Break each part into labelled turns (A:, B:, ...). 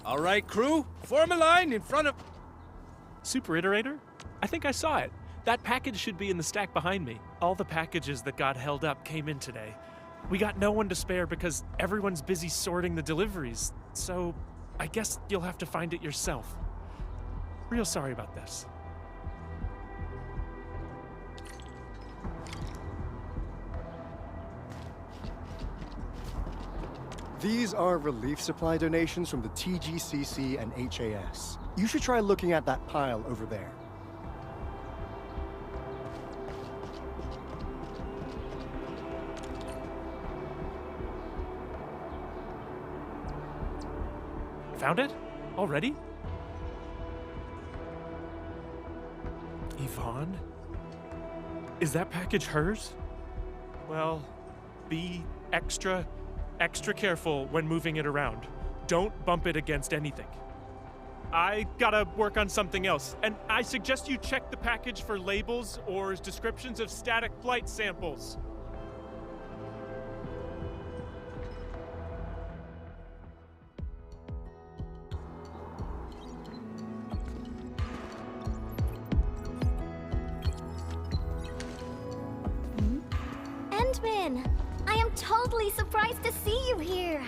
A: All right, crew, form a line in front of...
B: Super Iterator? I think I saw it. That package should be in the stack behind me. All the packages that got held up came in today. We got no one to spare because everyone's busy sorting the deliveries, so I guess you'll have to find it yourself. Real sorry about this.
C: These are relief supply donations from the TGCC and HAS. You should try looking at that pile over there.
B: Found it? Already? Yvonne? Is that package hers? Well, be extra careful when moving it around. Don't bump it against anything. I gotta work on something else, and I suggest you check the package for labels or descriptions of static flight samples.
D: Endman! I am totally surprised to see you here!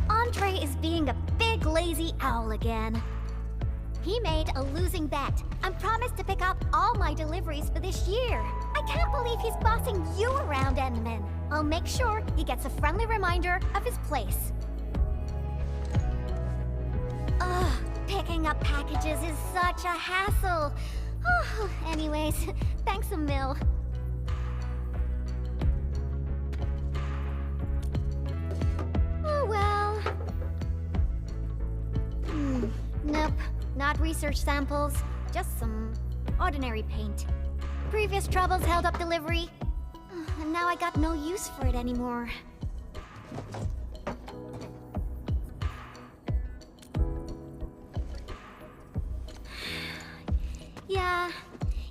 D: Andre is being a big lazy owl again. He made a losing bet and promised to pick up all my deliveries for this year. I can't believe he's bossing you around, Endman. I'll make sure he gets a friendly reminder of his place. Ugh, picking up packages is such a hassle. Anyways, thanks a mil. Oh well. Nope, not research samples, just some ordinary paint. Previous troubles held up delivery, and now I got no use for it anymore. Yeah,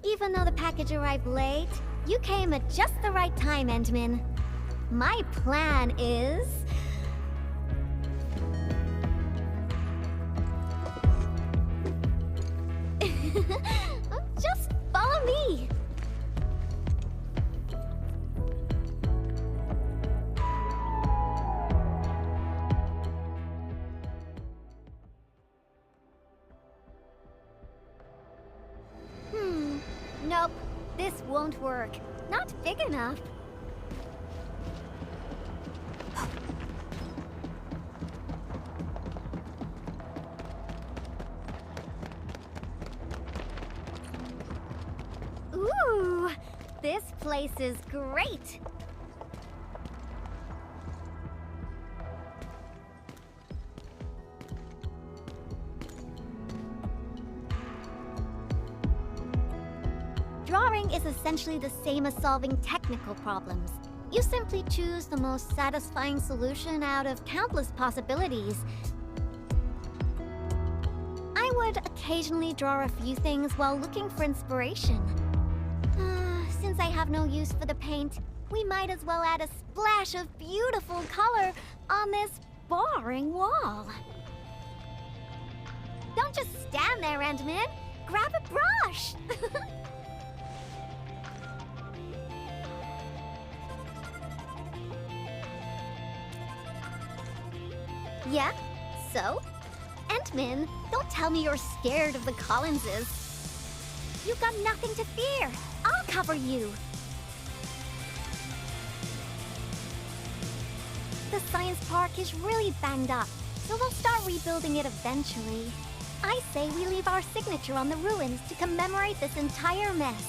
D: even though the package arrived late, you came at just the right time, Endman. My plan is... just follow me. Nope, this won't work. Not big enough. Ooh, this place is great. Drawing is essentially the same as solving technical problems. You simply choose the most satisfying solution out of countless possibilities. I would occasionally draw a few things while looking for inspiration. Since I have no use for the paint, we might as well add a splash of beautiful color on this boring wall. Don't just stand there, Endman. Grab a brush! Yeah? So? Endman, don't tell me you're scared of the Collinses. You've got nothing to fear. I'll cover you. The science park is really banged up, so we'll start rebuilding it eventually. I say we leave our signature on the ruins to commemorate this entire mess.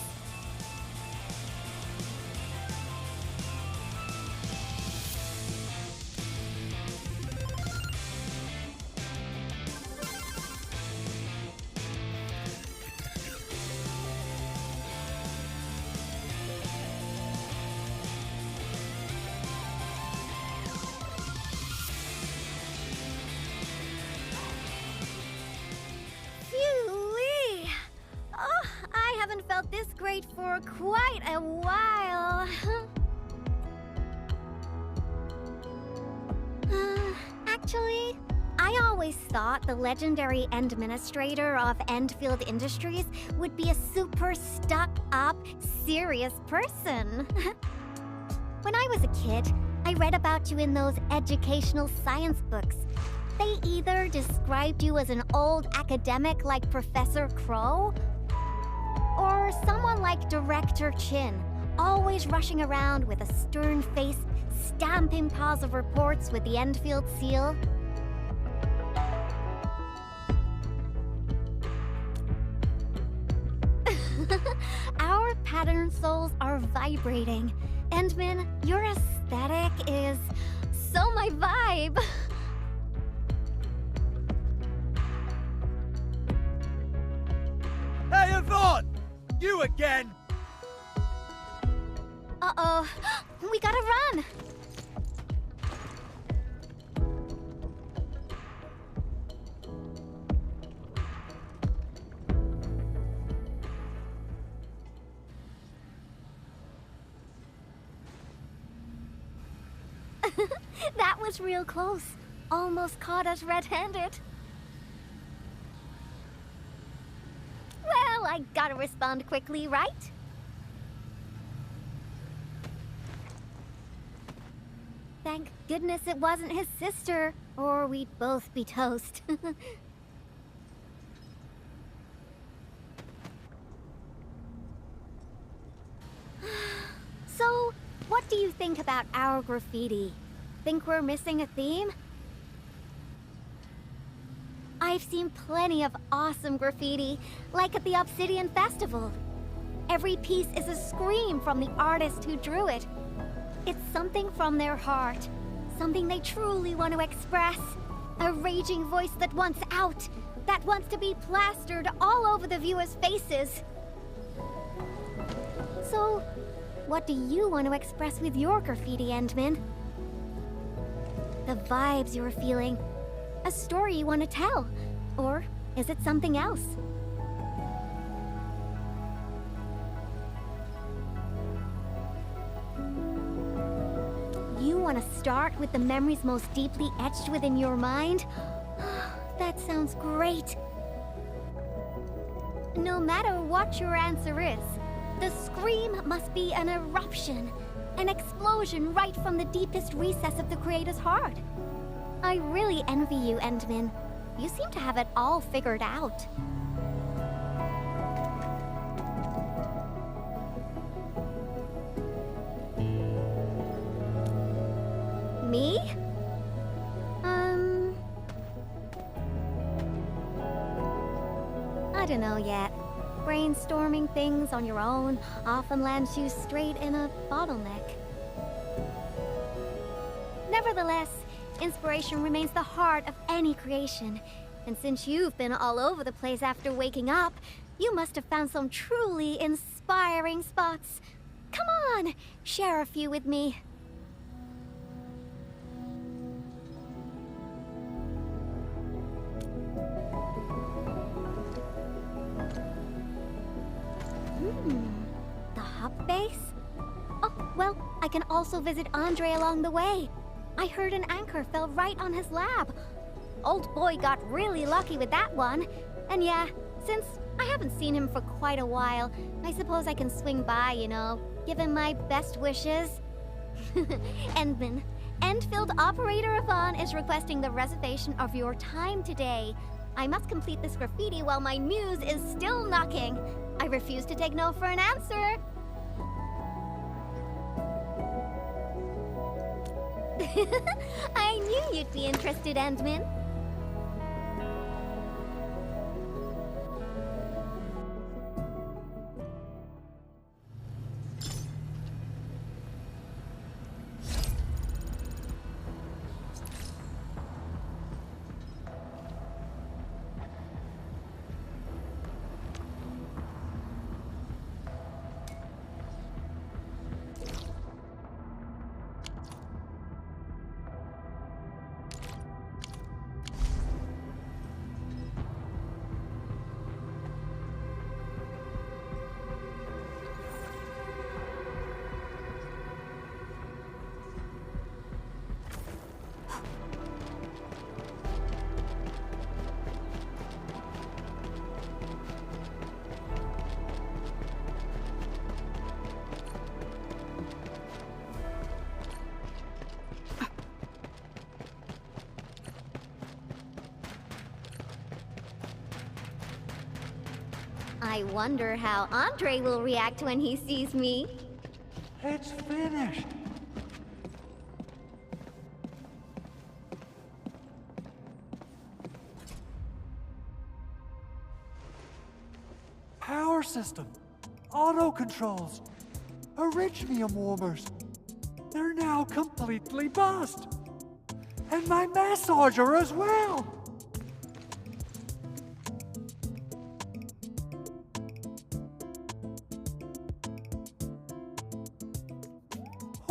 D: Phew-wee. Oh, I haven't felt this great always thought the legendary administrator of Endfield Industries would be a super stuck-up, serious person. When I was a kid, I read about you in those educational science books. They either described you as an old academic like Professor Crow, or someone like Director Chin, always rushing around with a stern face, stamping piles of reports with the Endfield seal. Our pattern souls are vibrating. Endman, your aesthetic is so my vibe.
A: Hey, Yvonne! You again!
D: Uh-oh. We gotta run! That was real close. Almost caught us red-handed. Well, I gotta respond quickly, right? Thank goodness it wasn't his sister, or we'd both be toast. So, what do you think about our graffiti? Think we're missing a theme? I've seen plenty of awesome graffiti, like at the Obsidian Festival. Every piece is a scream from the artist who drew it. It's something from their heart, something they truly want to express. A raging voice that wants out, that wants to be plastered all over the viewers' faces. So, what do you want to express with your graffiti, Endman? The vibes you're feeling, a story you want to tell, or is it something else? You want to start with the memories most deeply etched within your mind? That sounds great. No matter what your answer is, the scream must be an eruption, an explosion right from the deepest recess of the creator's heart. I really envy you, Endman. You seem to have it all figured out. Me? I don't know yet. Brainstorming things on your own often lands you straight in a bottleneck. Nevertheless, inspiration remains the heart of any creation. And since you've been all over the place after waking up, you must have found some truly inspiring spots. Come on, share a few with me. The hub base? Oh, well, I can also visit Andre along the way. I heard an anchor fell right on his lab. Old boy got really lucky with that one. And yeah, since I haven't seen him for quite a while, I suppose I can swing by, you know, give him my best wishes. Endman, Endfield operator Yvonne is requesting the reservation of your time today. I must complete this graffiti while my muse is still knocking. I refuse to take no for an answer. I knew you'd be interested, Endman. I wonder how Andre will react when he sees me.
E: It's finished. Power system, auto controls, Originium warmers. They're now completely bust. And my massager as well.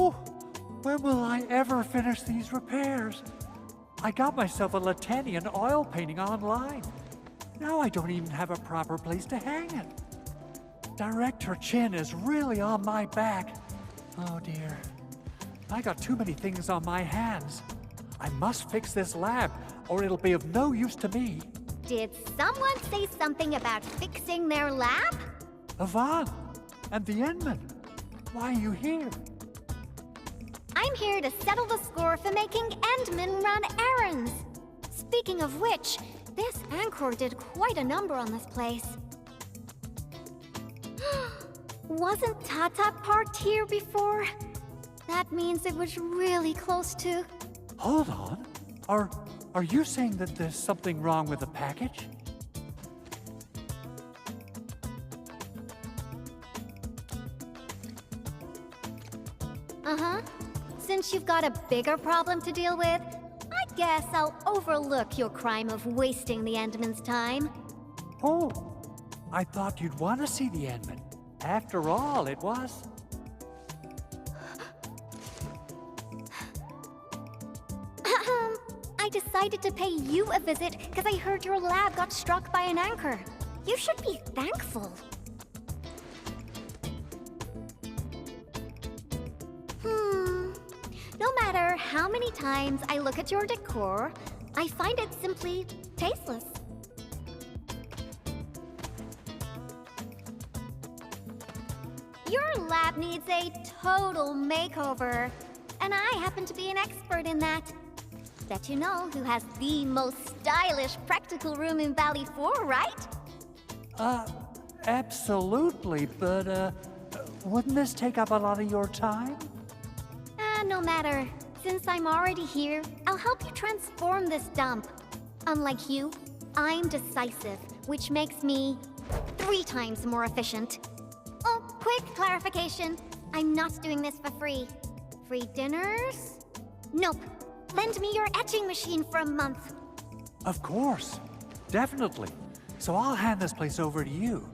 E: Oh, when will I ever finish these repairs? I got myself a Latanian oil painting online. Now I don't even have a proper place to hang it. Director Chin is really on my back. Oh dear. I got too many things on my hands. I must fix this lab, or it'll be of no use to me.
D: Did someone say something about fixing their lab?
E: Yvonne, and the Endman. Why are you here?
D: I'm here to settle the score for making Endman run errands. Speaking of which, this Anchor did quite a number on this place. Wasn't Tata parked here before? That means it was really close to...
E: Hold on. Are you saying that there's something wrong with the package?
D: Uh-huh. Since you've got a bigger problem to deal with, I guess I'll overlook your crime of wasting the Endman's time.
E: Oh, I thought you'd want to see the Endman. After all, it was...
D: I decided to pay you a visit because I heard your lab got struck by an anchor. You should be thankful. No matter how many times I look at your decor, I find it simply tasteless. Your lab needs a total makeover, and I happen to be an expert in that. Bet you know who has the most stylish practical room in Valley 4, right?
E: Absolutely, but, wouldn't this take up a lot of your time?
D: No matter. Since I'm already here, I'll help you transform this dump. Unlike you, I'm decisive, which makes me 3 times more efficient. Oh, quick clarification. I'm not doing this for free. Free dinners? Nope. Lend me your etching machine for a month.
E: Of course. Definitely. So I'll hand this place over to you.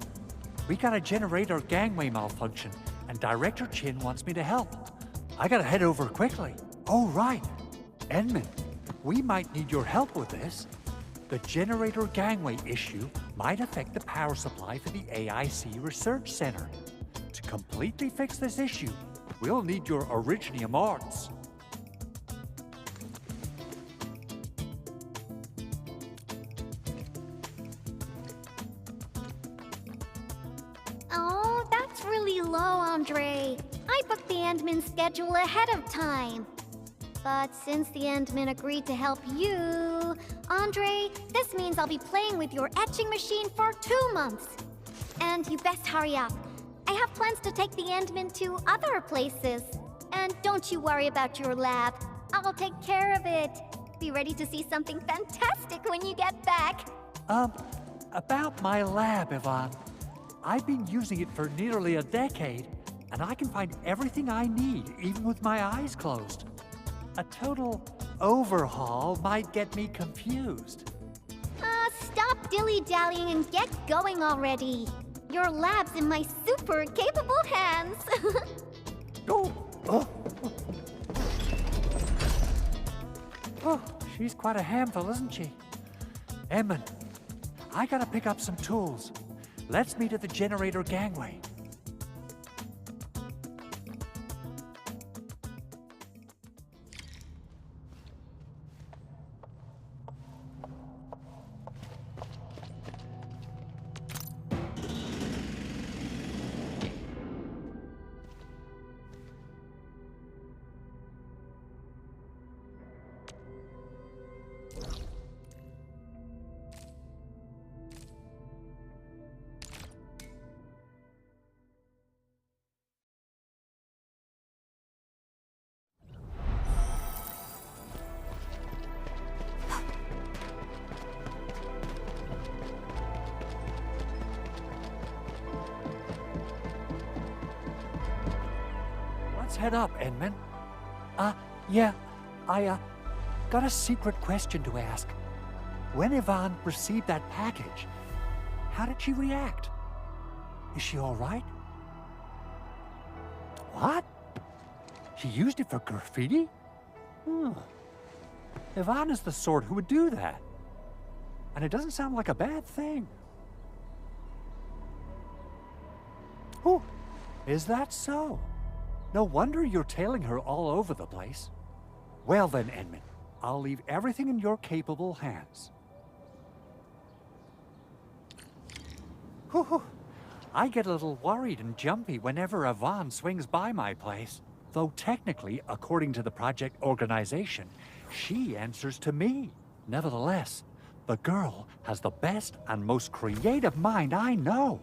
E: We got a generator gangway malfunction, and Director Chin wants me to help. I gotta head over quickly. Oh, right. Endman, we might need your help with this. The generator gangway issue might affect the power supply for the AIC Research Center. To completely fix this issue, we'll need your Originium arts.
D: Oh, that's really low, Andre. I booked the Endman schedule ahead of time. But since the Endman agreed to help you, Andre, this means I'll be playing with your etching machine for 2 months. And you best hurry up. I have plans to take the Endman to other places. And don't you worry about your lab. I'll take care of it. Be ready to see something fantastic when you get back.
E: About my lab, Yvonne. I've been using it for nearly a decade, and I can find everything I need, even with my eyes closed. A total overhaul might get me confused.
D: Stop dilly-dallying and get going already. Your lab's in my super capable hands.
E: Oh, she's quite a handful, isn't she? Emman, I gotta pick up some tools. Let's meet at the generator gangway. let's head up, Edmund. Yeah, I got a secret question to ask. When Yvonne received that package, how did she react? Is she all right? What? She used it for graffiti? Yvonne is the sort who would do that. And it doesn't sound like a bad thing. Oh, is that so? No wonder you're tailing her all over the place. Well then, Edmund, I'll leave everything in your capable hands. Whew. I get a little worried and jumpy whenever Yvonne swings by my place. Though technically, according to the project organization, she answers to me. Nevertheless, the girl has the best and most creative mind I know.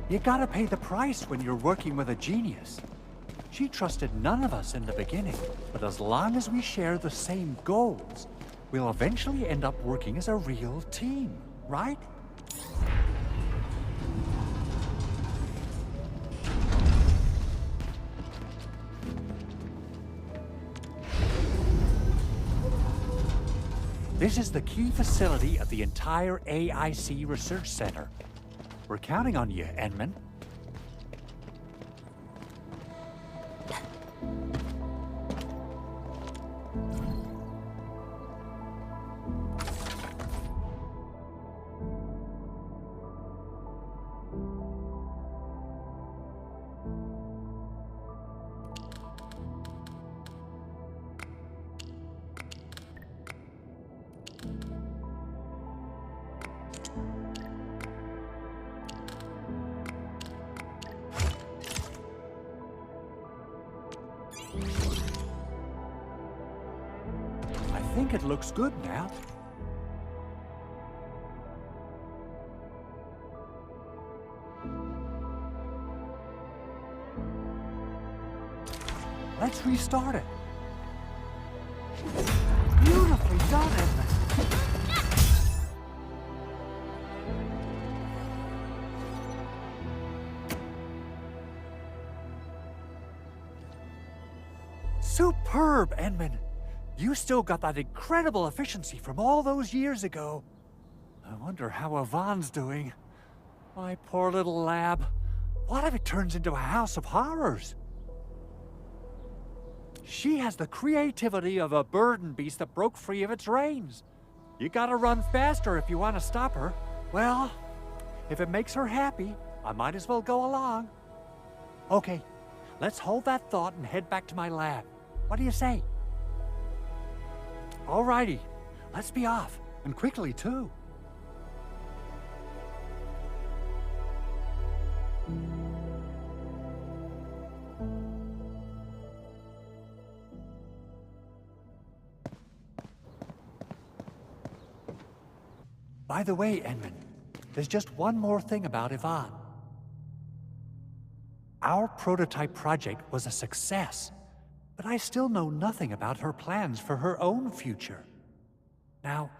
E: You gotta pay the price when you're working with a genius. She trusted none of us in the beginning, but as long as we share the same goals, we'll eventually end up working as a real team, right? This is the key facility of the entire AIC Research Center. We're counting on you, Edmund. I think it looks good now. Let's restart it. Beautifully done, Edmund. Superb, Edmund. You still got that incredible efficiency from all those years ago. I wonder how Yvonne's doing. My poor little lab. What if it turns into a house of horrors? She has the creativity of a burden beast that broke free of its reins. You gotta run faster if you want to stop her. Well, if it makes her happy, I might as well go along. Okay, let's hold that thought and head back to my lab. What do you say? Alrighty, let's be off, and quickly too. By the way, Edmund, there's just one more thing about Yvonne. Our prototype project was a success, but I still know nothing about her plans for her own future. Now,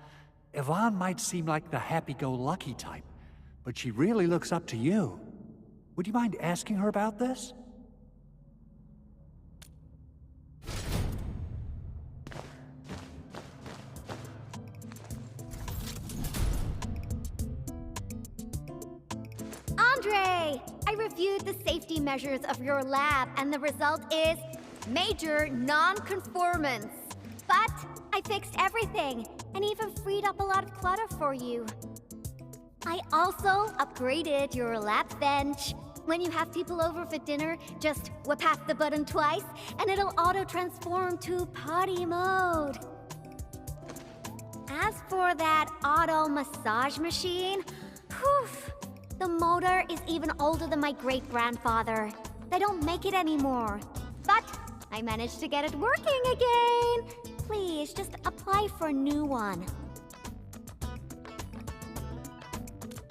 E: Yvonne might seem like the happy-go-lucky type, but she really looks up to you. Would you mind asking her about this?
D: Andre! I reviewed the safety measures of your lab, and the result is major non-conformance. But I fixed everything, and even freed up a lot of clutter for you. I also upgraded your lab bench. When you have people over for dinner, just whip half the button twice, and it'll auto-transform to potty mode. As for that auto massage machine, poof, the motor is even older than my great-grandfather. They don't make it anymore. But I managed to get it working again. Please, just apply for a new one.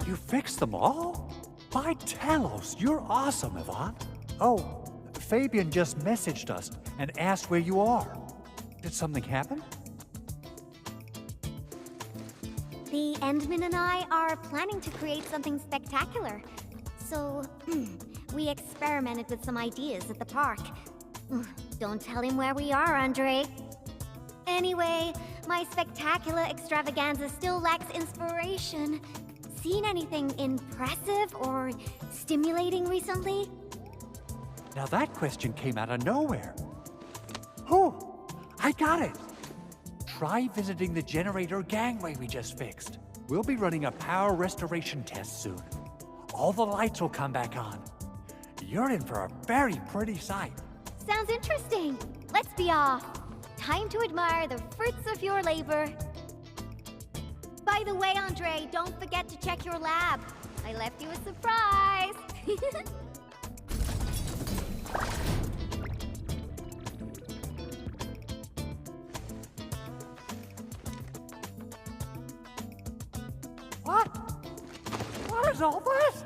E: You fixed them all? By Telos, you're awesome, Yvonne. Oh, Fabian just messaged us and asked where you are. Did something happen?
D: The Endman and I are planning to create something spectacular. So, we experimented with some ideas at the park. Don't tell him where we are, Andre. Anyway, my spectacular extravaganza still lacks inspiration. Seen anything impressive or stimulating recently?
E: Now that question came out of nowhere. Oh, I got it. Try visiting the generator gangway we just fixed. We'll be running a power restoration test soon. All the lights will come back on. You're in for a very pretty sight.
D: Sounds interesting. Let's be off. Time to admire the fruits of your labor. By the way, Andre, don't forget to check your lab. I left you a surprise.
E: What? What is all this?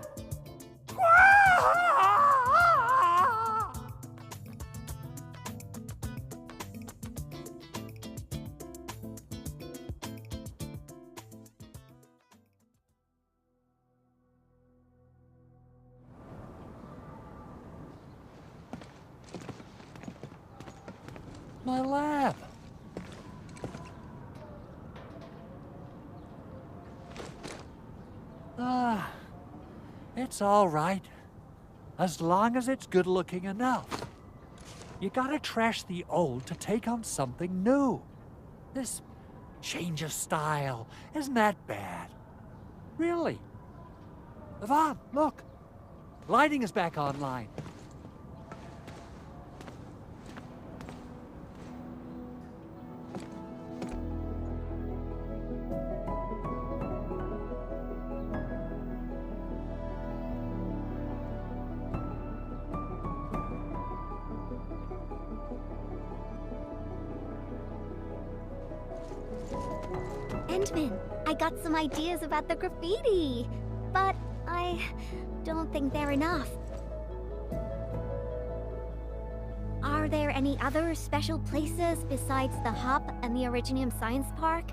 E: My lab. It's all right. As long as it's good looking enough. You gotta trash the old to take on something new. This change of style isn't that bad. Really. Yvonne, look. Lighting is back online.
D: Endman, I got some ideas about the graffiti, but I don't think they're enough. Are there any other special places besides the Hub and the Originium Science Park?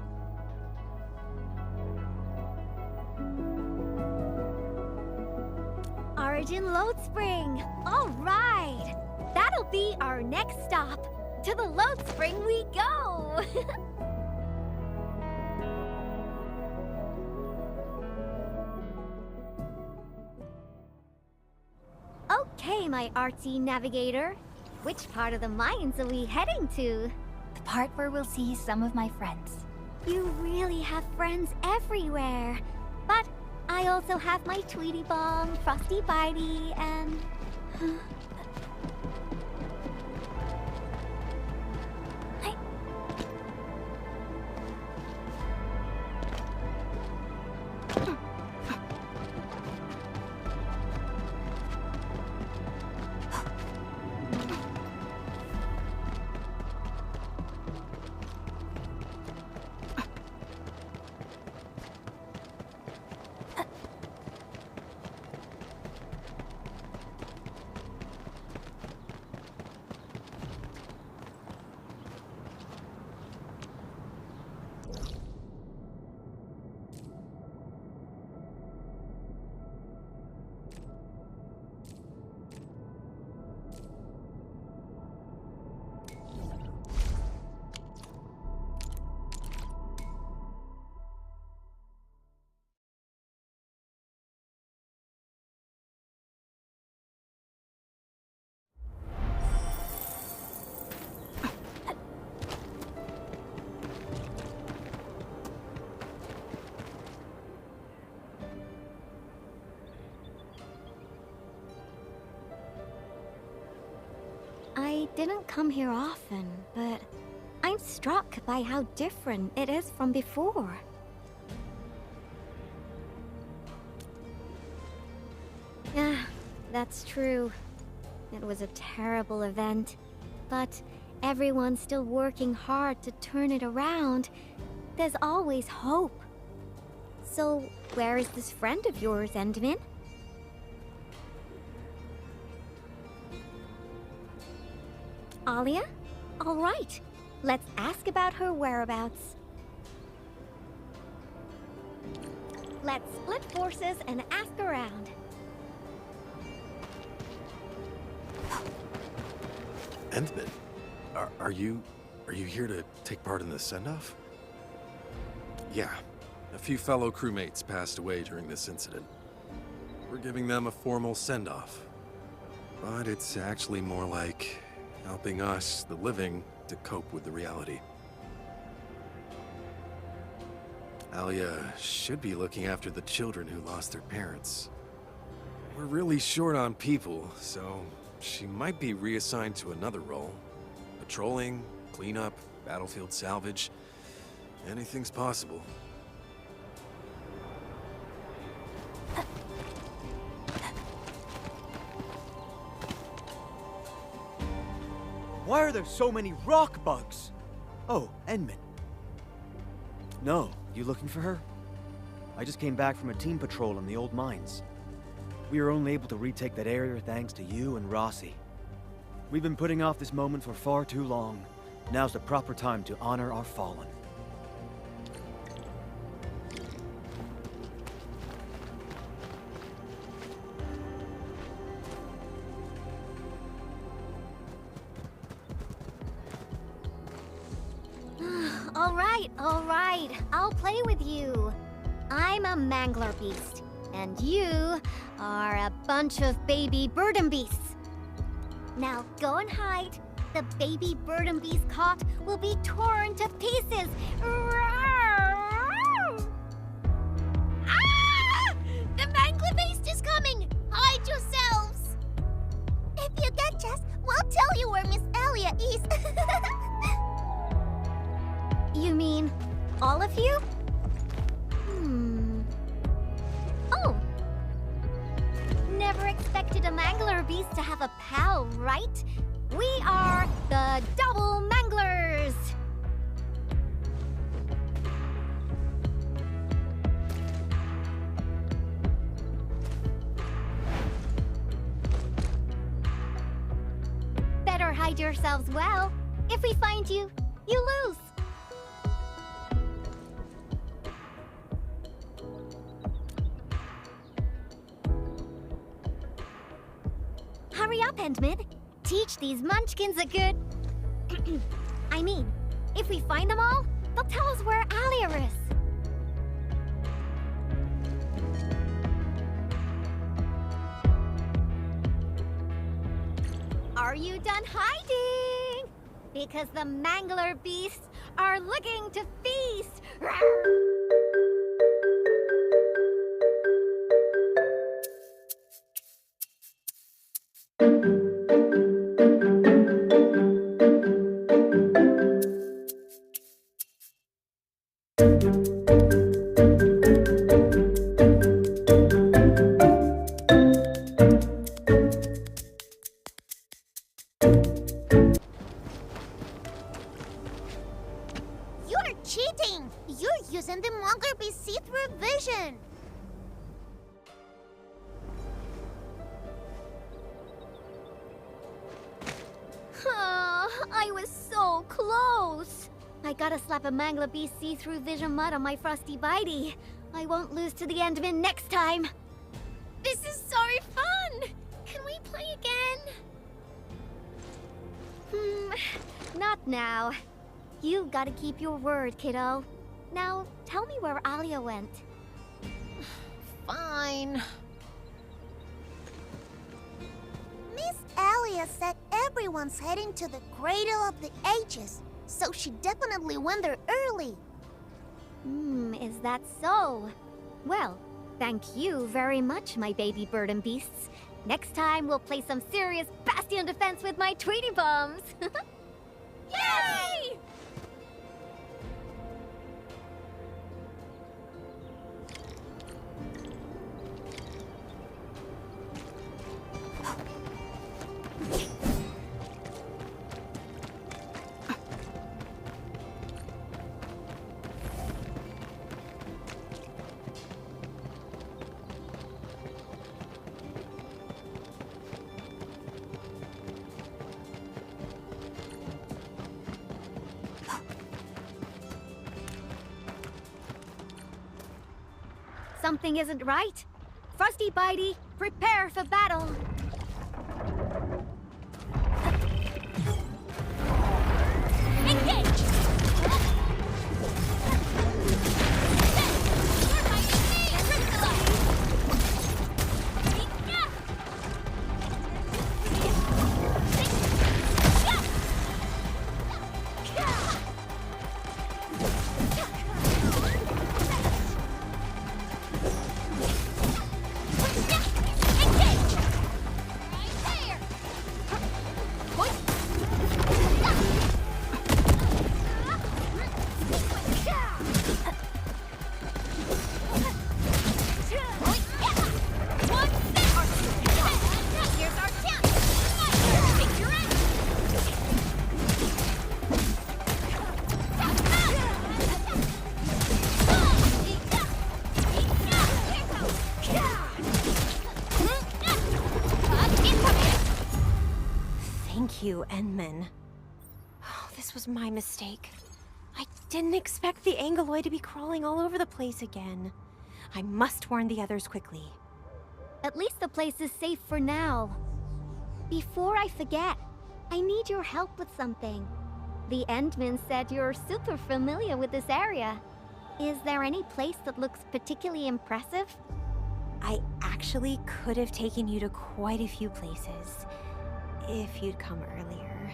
D: Origin Load Spring! All right! That'll be our next stop! To the Load Spring we go! Okay, my artsy navigator. Which part of the mines are we heading to?
F: The part where we'll see some of my friends.
D: You really have friends everywhere. But I also have my Tweety Bomb, Frosty Bitey, and... I didn't come here often, but I'm struck by how different it is from before. Yeah, that's true. It was a terrible event, but everyone's still working hard to turn it around. There's always hope. So, where is this friend of yours, Endman? Alia? All right. Let's ask about her whereabouts. Let's split forces and ask around.
G: Endman, are you here to take part in the send-off? Yeah, a few fellow crewmates passed away during this incident. We're giving them a formal send-off. But it's actually more like helping us, the living, to cope with the reality. Alia should be looking after the children who lost their parents. We're really short on people, so she might be reassigned to another role. Patrolling, cleanup, battlefield salvage. Anything's possible.
A: Why are there so many rock bugs? Oh, Endman.
H: No, you looking for her? I just came back from a team patrol in the old mines. We were only able to retake that area thanks to you and Rossi. We've been putting off this moment for far too long. Now's the proper time to honor our fallen.
D: All right. I'll play with you. I'm a mangler beast, and you are a bunch of baby burden beasts. Now go and hide. The baby burden beast caught will be torn to pieces. Ah! The mangler beast is coming. Hide yourselves. If you catch us, we'll tell you where Miss Alia is. You mean all of you? Oh. Never expected a mangler beast to have a pal, right? We are the Double Manglers! Better hide yourselves well. If we find you, you lose. Hurry up, Endman. Teach these munchkins a good... I mean, if we find them all, they'll tell us where Alia is. Are you done hiding? Because the mangler beasts are looking to feast. You're cheating! You're using the mangler beast see-through vision! I was so close! I gotta slap a mangler beast see-through vision mud on my frosty bitey. I won't lose to the Endman next time. This is so fun! Can we play again? Not now. You gotta keep your word, kiddo. Now, tell me where Alia went. Fine.
I: Miss Alia said everyone's heading to the Cradle of the Ages, so she definitely went there early.
D: Is that so? Well, thank you very much, my baby bird and beasts. Next time, we'll play some serious bastion defense with my Tweety bombs. Yay! something isn't right. Frosty Bitey, prepare for battle. Engage!
J: Thank you, Endman. Oh, this was my mistake. I didn't expect the Angeloid to be crawling all over the place again. I must warn the others quickly.
D: At least the place is safe for now. Before I forget, I need your help with something. The Endman said you're super familiar with this area. Is there any place that looks particularly impressive?
J: I actually could have taken you to quite a few places, if you'd come earlier.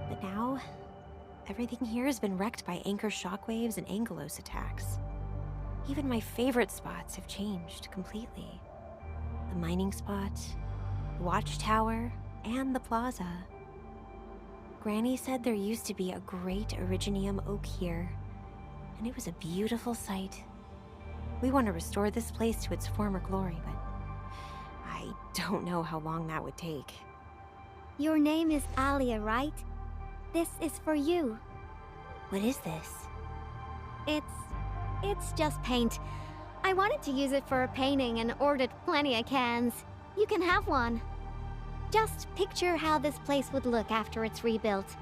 J: But now, everything here has been wrecked by Anchor shockwaves and Angelos attacks. Even my favorite spots have changed completely. The mining spot, the watchtower, and the plaza. Granny said there used to be a great Originium oak here, and it was a beautiful sight. We want to restore this place to its former glory, but I don't know how long that would take.
D: Your name is Alia, right? This is for you.
J: What is this?
D: It's just paint. I wanted to use it for a painting and ordered plenty of cans. You can have one. Just picture how this place would look after it's rebuilt.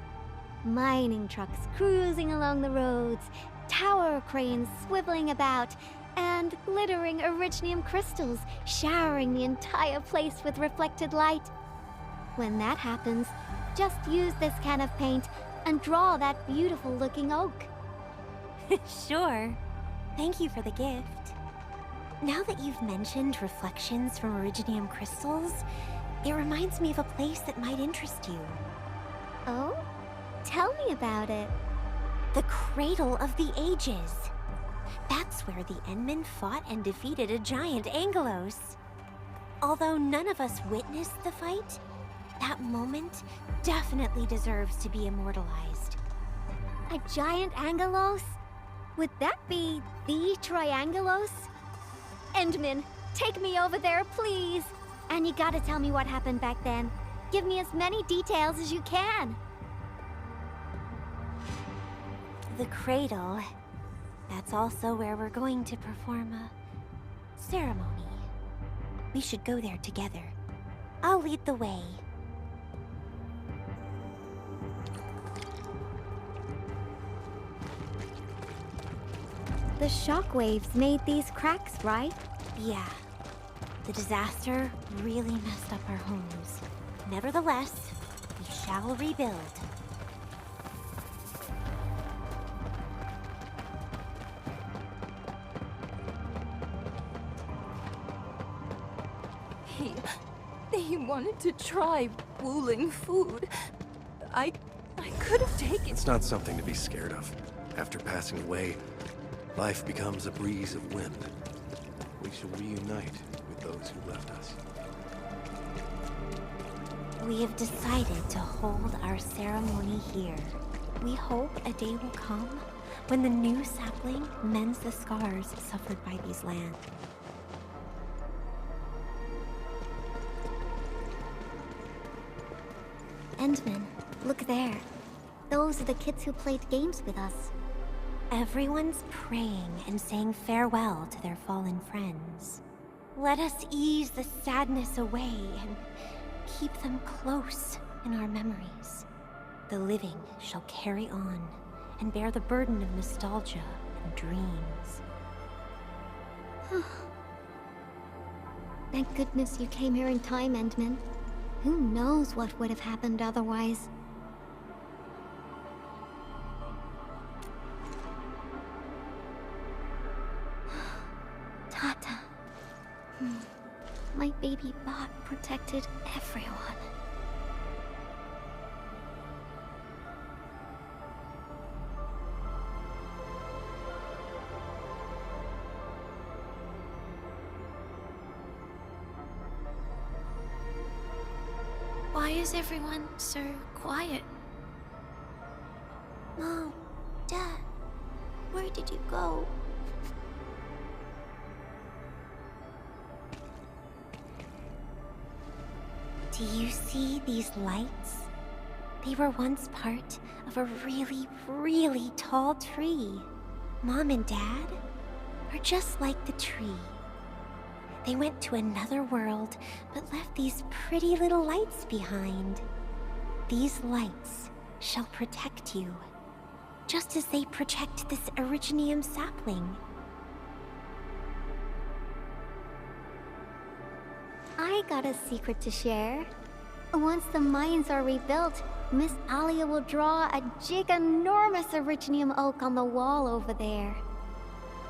D: Mining trucks cruising along the roads, tower cranes swiveling about, and glittering Originium crystals showering the entire place with reflected light. When that happens, just use this can of paint and draw that beautiful looking oak.
J: Sure. Thank you for the gift. Now that you've mentioned reflections from Originium crystals, it reminds me of a place that might interest you.
D: Oh? Tell me about it.
J: The Cradle of the Ages. That's where the Endmen fought and defeated a giant Angelos. Although none of us witnessed the fight, that moment definitely deserves to be immortalized.
D: A giant Angelos? Would that be the Triangelos? Endman, take me over there, please. And you gotta tell me what happened back then. Give me as many details as you can.
J: The Cradle. That's also where we're going to perform a ceremony. We should go there together. I'll lead the way.
D: The shockwaves made these cracks, right?
J: Yeah. The disaster really messed up our homes. Nevertheless, we shall rebuild.
K: He wanted to try Wuling food. I could have taken...
G: It's not something to be scared of. After passing away, life becomes a breeze of wind. We shall reunite with those who left us.
J: We have decided to hold our ceremony here. We hope a day will come when the new sapling mends the scars suffered by these lands.
D: Endman, look there. Those are the kids who played games with us.
J: Everyone's praying and saying farewell to their fallen friends. Let us ease the sadness away and keep them close in our memories. The living shall carry on and bear the burden of nostalgia and dreams.
D: Thank goodness you came here in time, Endman. Who knows what would have happened otherwise? Tata. My baby bot protected everyone.
L: Why is everyone so quiet?
I: Mom, Dad, where did you go?
J: Do you see these lights? They were once part of a really, really tall tree. Mom and Dad are just like the tree. They went to another world, but left these pretty little lights behind. These lights shall protect you, just as they protect this Originium sapling.
D: I got a secret to share. Once the mines are rebuilt, Miss Alia will draw a giganormous Originium oak on the wall over there.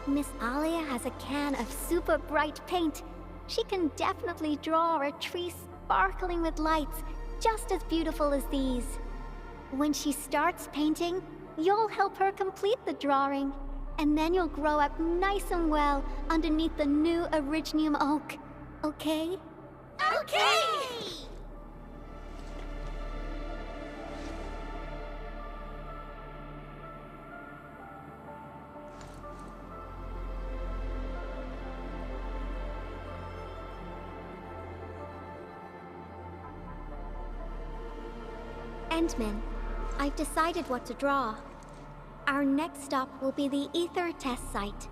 D: Miss Alia has a can of super bright paint. She can definitely draw a tree sparkling with lights, just as beautiful as these. When she starts painting, you'll help her complete the drawing. And then you'll grow up nice and well underneath the new Originium oak. Okay?
I: Okay!
D: Endman, I've decided what to draw. Our next stop will be the Ether test site.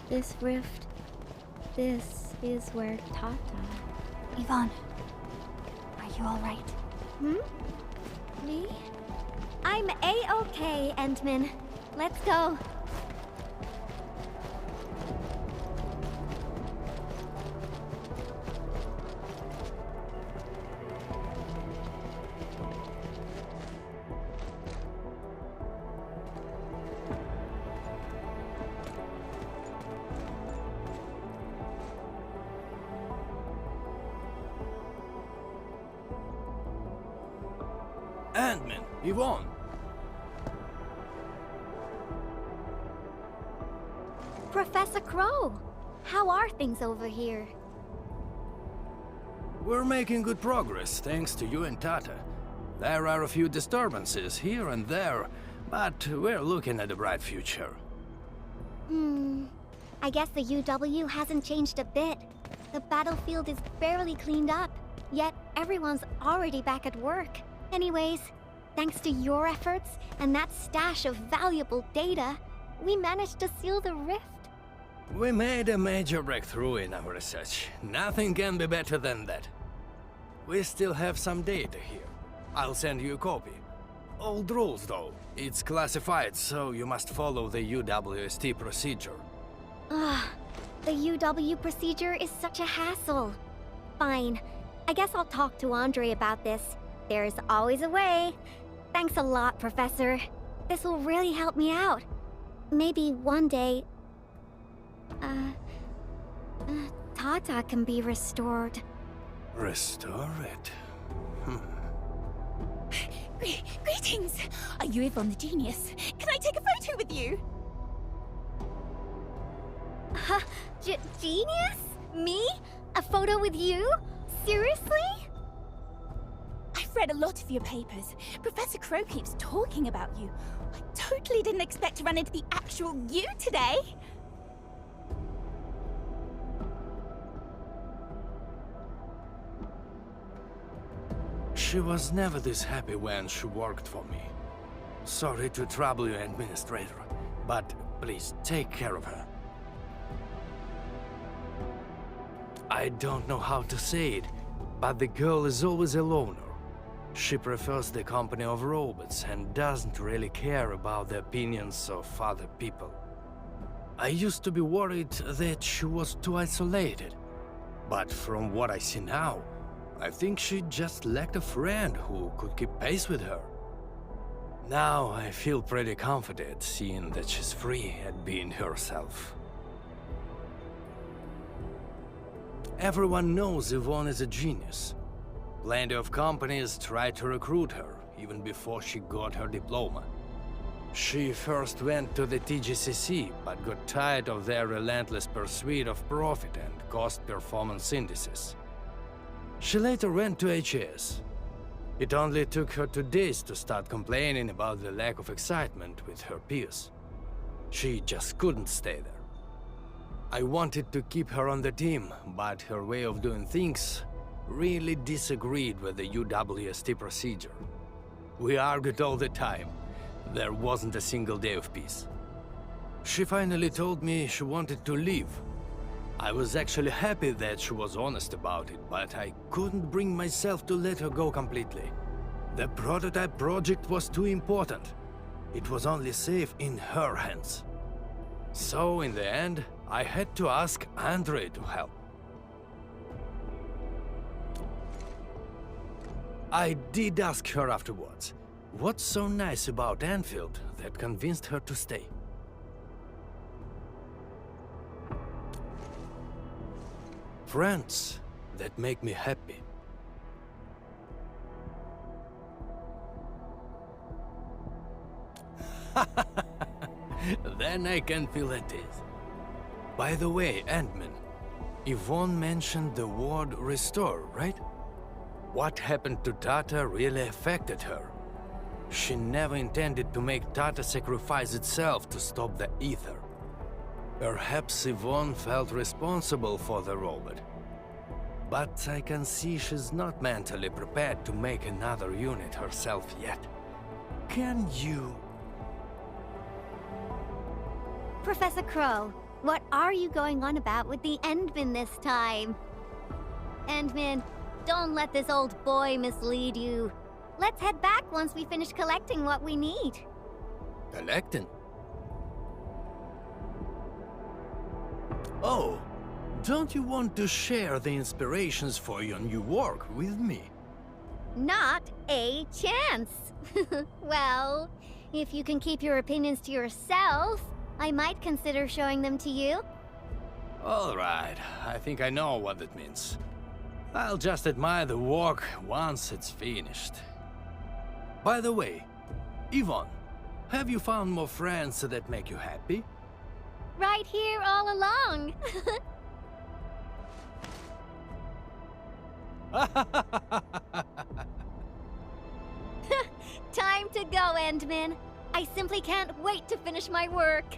D: This rift, this is where Tata...
F: Yvonne, are you alright?
D: Me? I'm A-okay, Endman. Let's go.
M: Endman, Yvonne.
D: Professor Crow, how are things over here?
M: We're making good progress, thanks to you and Tata. There are a few disturbances here and there, but we're looking at a bright future.
D: I guess the UW hasn't changed a bit. The battlefield is barely cleaned up, yet everyone's already back at work. Anyways, thanks to your efforts and that stash of valuable data, we managed to seal the rift.
M: We made a major breakthrough in our research. Nothing can be better than that. We still have some data here. I'll send you a copy. Old rules, though. It's classified, so you must follow the UWST procedure.
D: The UW procedure is such a hassle. Fine. I guess I'll talk to Andre about this. There's always a way. Thanks a lot, Professor. This will really help me out. Maybe one day... Tata can be restored.
M: Restore it?
K: Greetings! Are you Yvonne the Genius? Can I take a photo with you?
D: Genius? Me? A photo with you? Seriously?
K: I've read a lot of your papers. Professor Crow keeps talking about you. I totally didn't expect to run into the actual you today.
M: She was never this happy when she worked for me. Sorry to trouble you, Administrator, but please take care of her. I don't know how to say it, but the girl is always a loner. She prefers the company of robots and doesn't really care about the opinions of other people. I used to be worried that she was too isolated, but from what I see now, I think she just lacked a friend who could keep pace with her. Now I feel pretty confident seeing that she's free at being herself. Everyone knows Yvonne is a genius. Plenty of companies tried to recruit her, even before she got her diploma. She first went to the TGCC, but got tired of their relentless pursuit of profit and cost performance indices. She later went to HAS. It only took her 2 days to start complaining about the lack of excitement with her peers. She just couldn't stay there. I wanted to keep her on the team, but her way of doing things really disagreed with the UWST procedure. We argued all the time. There wasn't a single day of peace. She finally told me she wanted to leave. I was actually happy that she was honest about it, but I couldn't bring myself to let her go completely. The prototype project was too important. It was only safe in her hands. So in the end, I had to ask Andre to help. I did ask her afterwards, what's so nice about Endfield that convinced her to stay? Friends that make me happy. Then I can feel at ease. By the way, Ant-Man, Yvonne mentioned the word restore, right? What happened to Tata really affected her. She never intended to make Tata sacrifice itself to stop the ether. Perhaps Yvonne felt responsible for the robot. But I can see she's not mentally prepared to make another unit herself yet. Can you...
D: Professor Crow, what are you going on about with the Endman this time? Endman, don't let this old boy mislead you. Let's head back once we finish collecting what we need.
M: Collecting? Oh, don't you want to share the inspirations for your new work with me?
D: Not a chance. Well, if you can keep your opinions to yourself, I might consider showing them to you.
M: All right, I think I know what that means. I'll just admire the work once it's finished. By the way, Yvonne, have you found more friends that make you happy?
D: Right here all along. Time to go, Endman. I simply can't wait to finish my work.